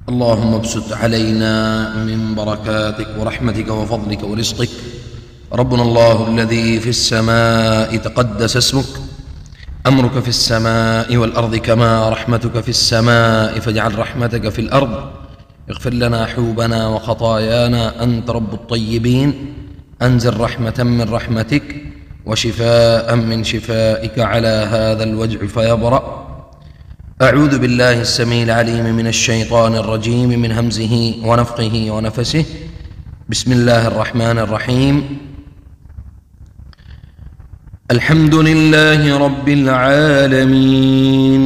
اللهم ابسط علينا من بركاتك ورحمتك وفضلك ورزقك. ربنا الله الذي في السماء تقدس اسمك، أمرك في السماء والأرض كما رحمتك في السماء، فاجعل رحمتك في الأرض. اغفر لنا حوبنا وخطايانا، أنت رب الطيبين. أنزل رحمة من رحمتك وشفاء من شفائك على هذا الوجع فيبرأ. أعوذ بالله السميع العليم من الشيطان الرجيم، من همزه ونفخه ونفسه. بسم الله الرحمن الرحيم. الحمد لله رب العالمين،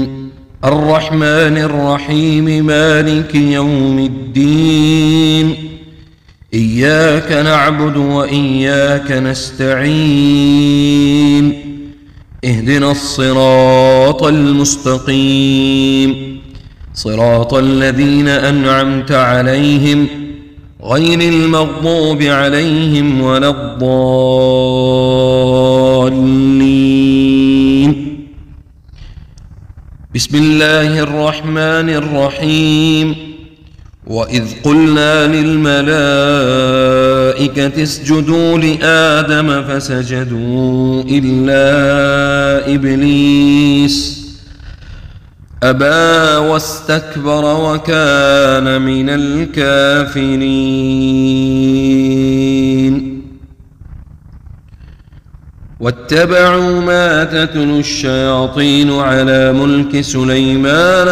الرحمن الرحيم، مالك يوم الدين. إياك نعبد وإياك نستعين. اهدنا الصراط المستقيم، صراط الذين أنعمت عليهم غير المغضوب عليهم ولا الضالين. بسم الله الرحمن الرحيم. وإذ قلنا للملائكة اسجدوا لآدم فسجدوا إلا إبليس أبى واستكبر وكان من الكافرين. واتبعوا ما تتلو الشياطين على ملك سليمان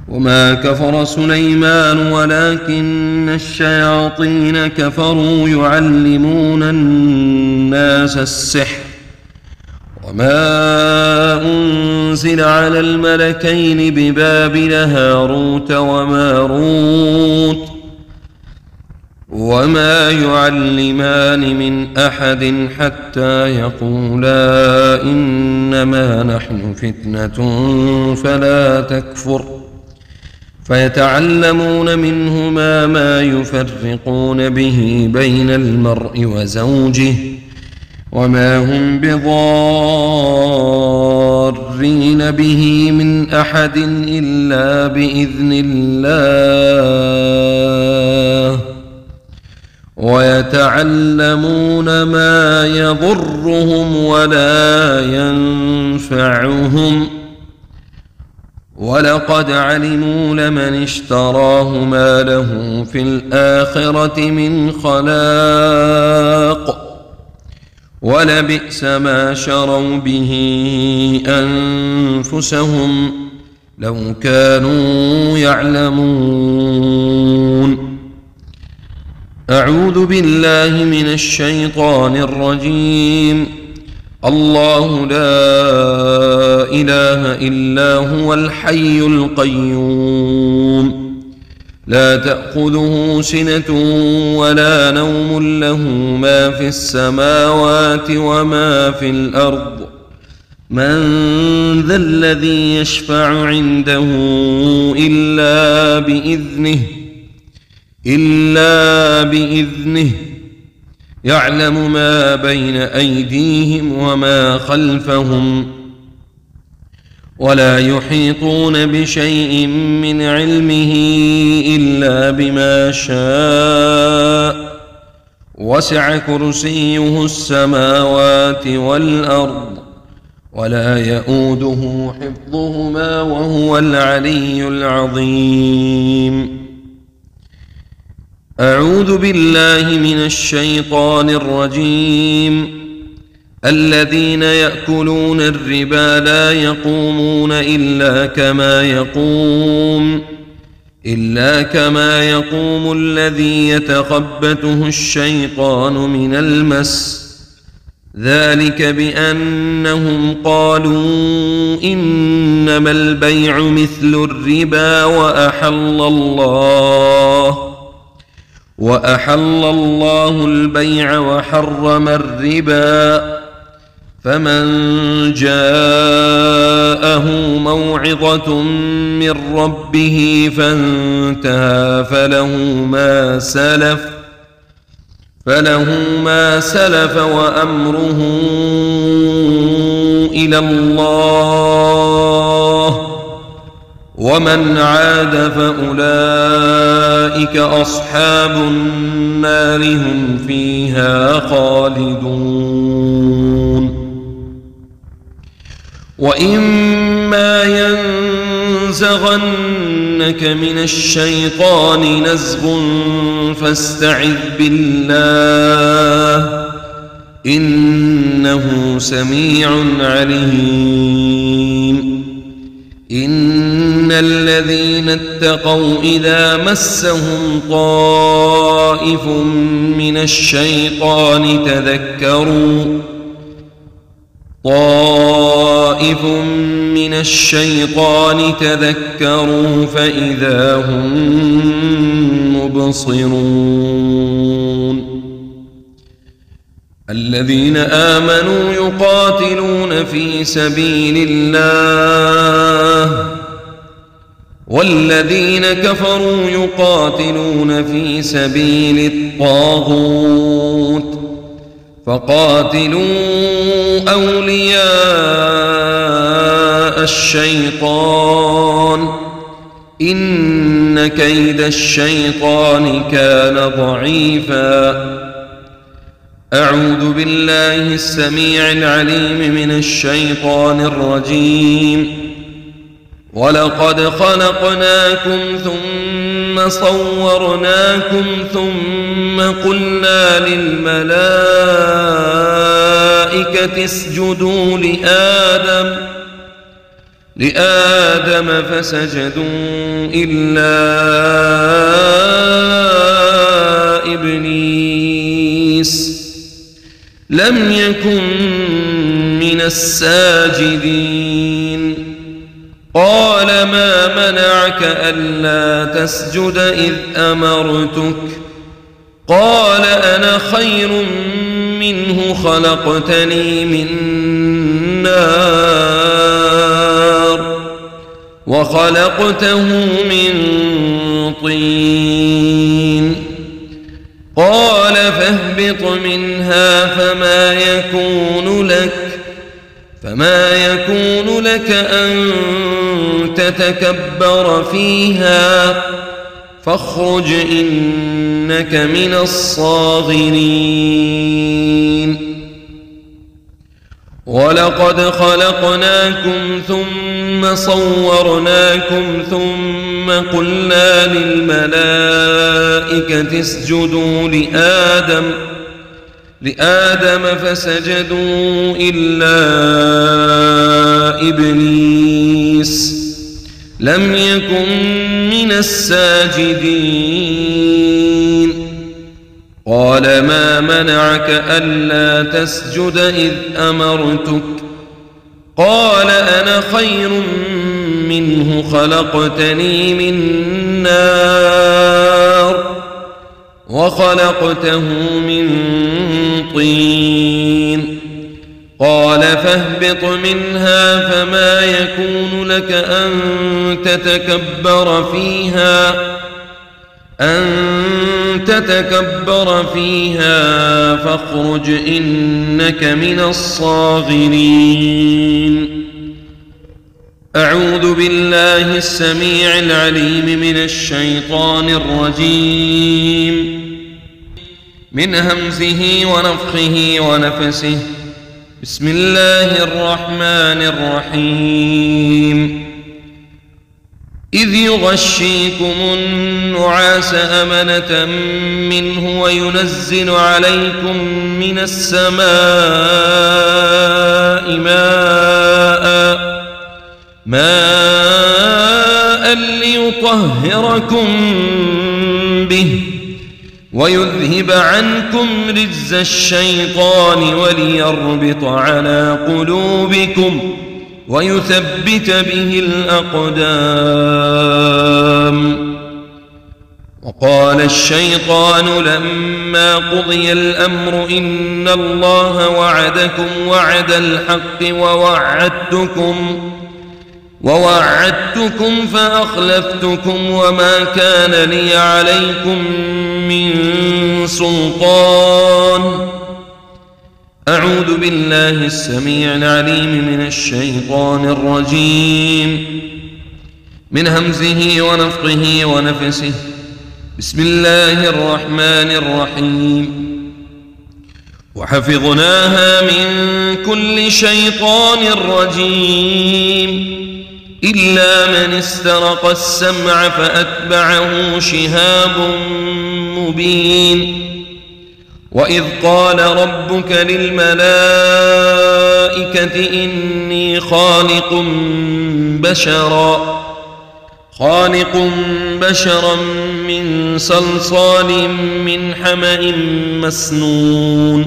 وما كفر سليمان ولكن الشياطين كفروا يعلمون الناس السحر وما أنزل على الملكين ببابل هاروت وماروت وما يعلمان من أحد حتى يقولا إنما نحن فتنة فلا تكفر، فيتعلمون منهما ما يفرقون به بين المرء وزوجه وما هم بضارين به من أحد إلا بإذن الله، ويتعلمون ما يضرهم ولا ينفعهم، ولقد علموا لمن اشتراه ما له في الآخرة من خلاق، ولبئس ما شروا به أنفسهم لو كانوا يعلمون. أعوذ بالله من الشيطان الرجيم. الله لا إله إلا هو الحي القيوم، لا تأخذه سنة ولا نوم، له ما في السماوات وما في الأرض. من ذا الذي يشفع عنده إلا بإذنه، يعلم ما بين أيديهم وما خلفهم، ولا يحيطون بشيء من علمه إلا بما شاء، وسع كرسيه السماوات والأرض ولا يؤوده حفظهما وهو العلي العظيم. أعوذ بالله من الشيطان الرجيم. الذين يأكلون الربا لا يقومون إلا كما يقوم الذي يتخبطه الشيطان من المس، ذلك بأنهم قالوا إنما البيع مثل الربا وأحل الله البيع وحرم الربا، فمن جاءه موعظة من ربه فانتهى فله ما سلف وأمره إلى الله، ومن عاد فأولئك أصحاب النار هم فيها خالدون. وإما ينزغنك من الشيطان نزغ فاستعذ بالله إنه سميع عليم. إن الذين اتقوا إذا مسهم طائف من الشيطان تذكروا فإذا هم مبصرون. الذين آمنوا يقاتلون في سبيل الله والذين كفروا يقاتلون في سبيل الطاغوت فقاتلوا أولياء الشيطان إن كيد الشيطان كان ضعيفا. أعوذ بالله السميع العليم من الشيطان الرجيم. ولقد خلقناكم ثم صورناكم ثم قلنا للملائكة اسجدوا لآدم فسجدوا إلا إبليس لم يكن من الساجدين. قال ما منعك ألا تسجد إذ أمرتك؟ قال أنا خير منه خلقتني من نار وخلقته من طين. قال فاهبط منها فما يكون لك أن تتكبر فيها فاخرج إنك من الصاغرين. ولقد خلقناكم ثم صورناكم ثم قلنا للملائكة اسجدوا لآدم فسجدوا إلا إبليس لم يكن من الساجدين. قال ما منعك ألا تسجد إذ أمرتك؟ قال أنا خير منه خلقتني من نار وخلقته من طين. قال فاهبط منها فما يكون لك أن تتكبر فيها فاخرج إنك من الصاغرين. أعوذ بالله السميع العليم من الشيطان الرجيم من همزه ونفخه ونفسه. بسم الله الرحمن الرحيم. إذ يغشيكم النعاس أمنة منه وينزل عليكم من السماء ماء ليطهركم به ويذهب عنكم رجز الشيطان وليربط على قلوبكم ويثبت به الأقدام. وقال الشيطان لما قضي الأمر إن الله وعدكم وعد الحق ووعدتكم فأخلفتكم وما كان لي عليكم من سلطان. أعوذ بالله السميع العليم من الشيطان الرجيم. من همزه ونفخه ونفسه. بسم الله الرحمن الرحيم. وحفظناها من كل شيطان رجيم إلا من استرق السمع فأتبعه شهاب مبين. وإذ قال ربك للملائكة إني خالق بشرا من صلصال من حمأ مسنون.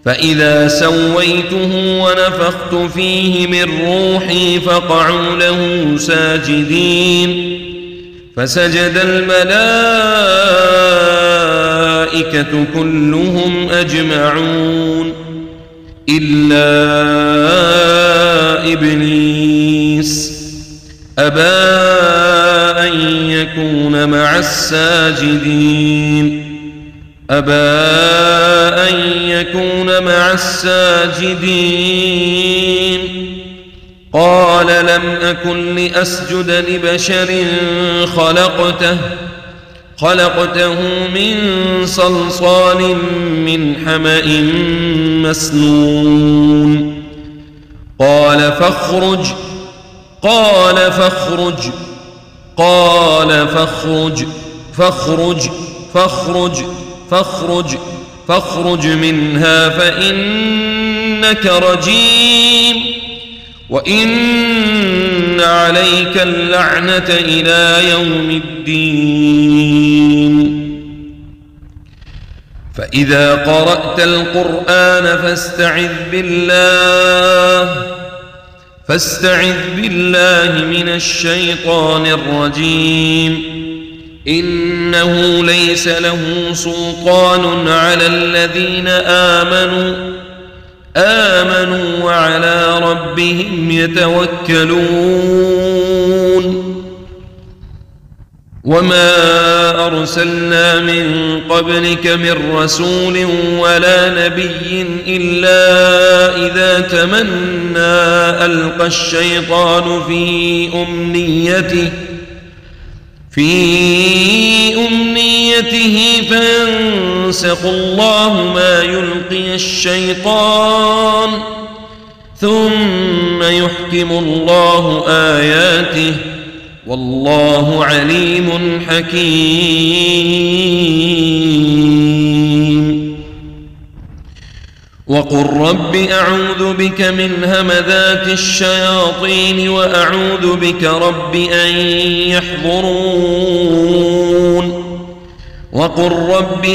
فإذا سويته ونفخت فيه من روحي فقعوا له ساجدين. فسجد الملائكة كلهم أجمعون إلا إبليس أبى أن يكون مع الساجدين. قال لم أكن لأسجد لبشر خلقته من صلصال من حمأ مسنون. قال فاخرج منها فإنك رجيم وإن عليك اللعنة إلى يوم الدين. فإذا قرأت القرآن فاستعذ بالله من الشيطان الرجيم. إنه ليس له سلطان على الذين آمنوا وعلى ربهم يتوكلون. وما أرسلنا من قبلك من رسول ولا نبي إلا إذا تمنى ألقى الشيطان في أمنيته فينسخ الله ما يلقي الشيطان ثم يحكم الله آياته والله عليم حكيم. وقل رب أعوذ بك من همذات الشياطين وأعوذ بك رب أن يحضرون. وقل رب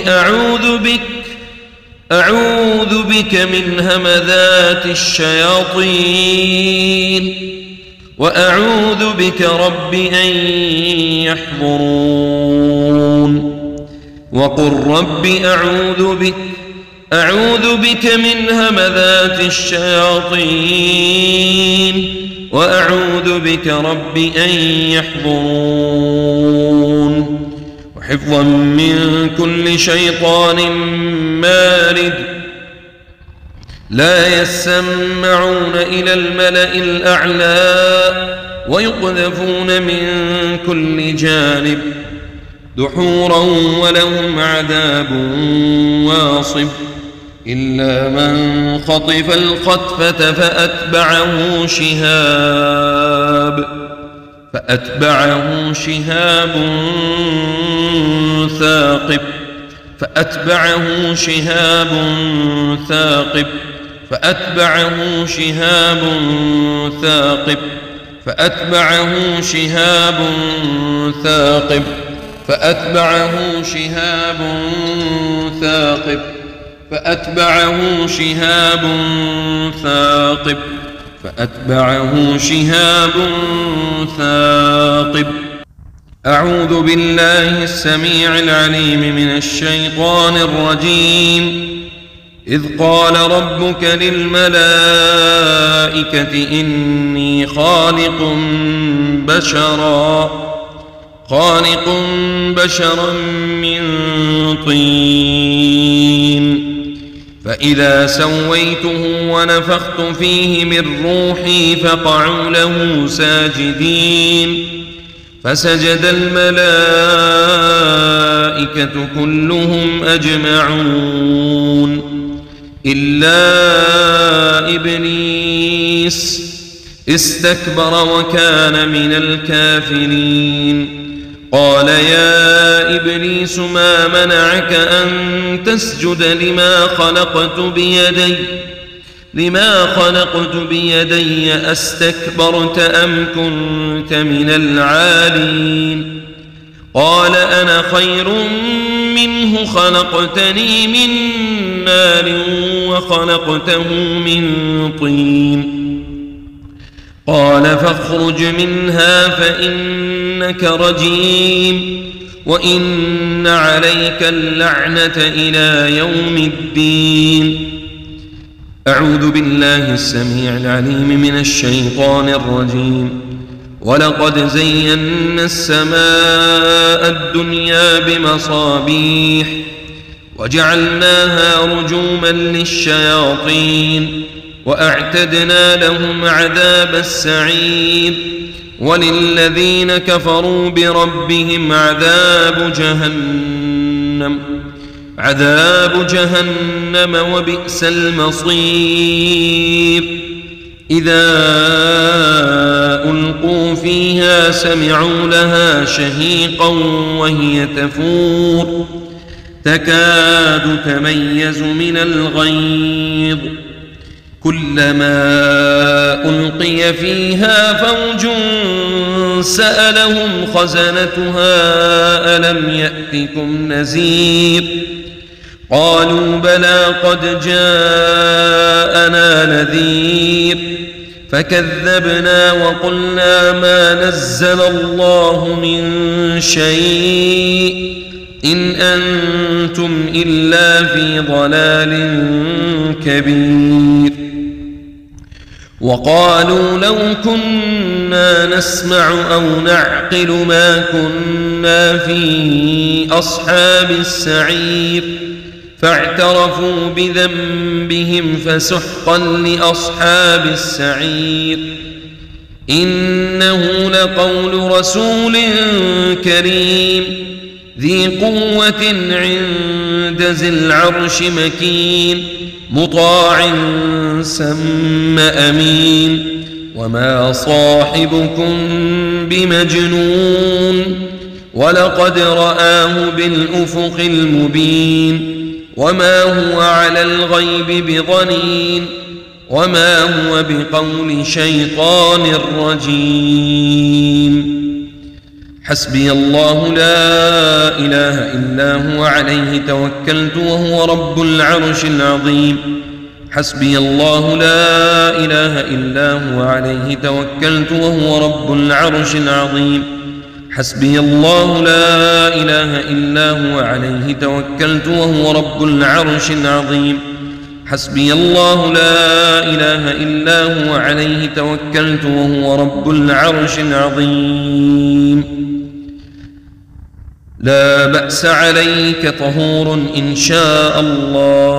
أعوذ بك من همذات الشياطين وأعوذ بك رب أن يحضرون. وقل رب أعوذ بك من همذات الشياطين وأعوذ بك رب أن يحضرون. وحفظا من كل شيطان مارد. لا يسمعون إلى الملأ الأعلى ويقذفون من كل جانب دحورا ولهم عذاب واصب. إلا من خطف الخطفة فأتبعه شهاب ثاقب. فأتبعه شهاب ثاقب. أعوذ بالله السميع العليم من الشيطان الرجيم. إذ قال ربك للملائكة إني خالق بشرا من طين. فإذا سويته ونفخت فيه من روحي فقعوا له ساجدين. فسجد الملائكة كلهم أجمعون إلا إبليس استكبر وكان من الكافرين. قال يا إبليس ما منعك أن تسجد لما خلقت بيدي أستكبرت أم كنت من العالين؟ قال أنا خير منه خلقتني من نار وخلقته من طين. قال فاخرج منها فإنك رجيم وإن عليك اللعنة إلى يوم الدين. أعوذ بالله السميع العليم من الشيطان الرجيم. ولقد زينا السماء الدنيا بمصابيح وجعلناها رجوما للشياطين وأعتدنا لهم عذاب السعير. وللذين كفروا بربهم عذاب جهنم وبئس المصير. إذا ألقوا فيها سمعوا لها شهيقا وهي تفور تكاد تميز من الغيظ. كلما ألقي فيها فوج سألهم خزنتها ألم يأتكم نذير؟ قالوا بلى قد جاءنا نذير فكذبنا وقلنا ما نزل الله من شيء إن أنتم إلا في ضلال كبير. وقالوا لو كنا نسمع أو نعقل ما كنا في أصحاب السعير فاعترفوا بذنبهم فسحقا لأصحاب السعير. إنه لقول رسول كريم ذي قوة عند ذي العرش مكين مطاع ثم أمين. وما صاحبكم بمجنون ولقد رآه بالأفق المبين. وما هو على الغيب بضنين وما هو بقول شيطان رجيم. حسبي الله لا إله إلا هو عليه توكلت وهو رب العرش العظيم. حسبي الله لا إله إلا هو عليه توكلت وهو رب العرش العظيم. حسبي الله لا إله إلا هو عليه توكلت وهو رب العرش العظيم. حسبي الله لا إله إلا هو عليه توكلت وهو رب العرش العظيم. لا بأس عليك طهور إن شاء الله